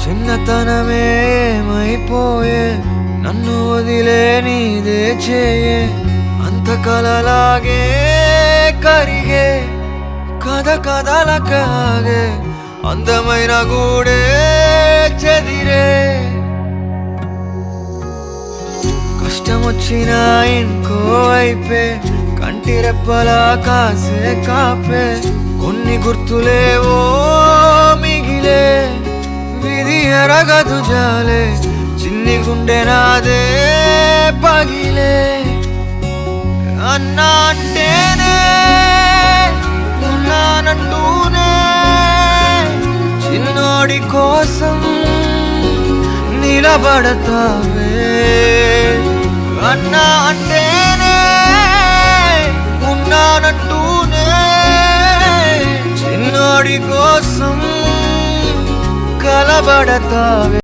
చిన్నతనమే ఏమైపోయే నన్ను వదిలే నీదే చేయే అంత కలలాగే కరిగే కథ కథలకాగే అందమైన గూడే చెదిరే కష్టమొచ్చినా ఇంకో వైపే కంటి రెప్పలా కాసే కాపే కొన్ని గుర్తులేవో మిగిలే విధి ఎరగదు జాలే చిన్ని గుండె నాదే పగిలే అన్నా అంటేనే ఉన్నానంటూనే చిన్నోడి కోసం నిలబడతావే అన్నా అంటేనే ఉన్నానంటూనే చిన్నోడి కోసం కలబడతావే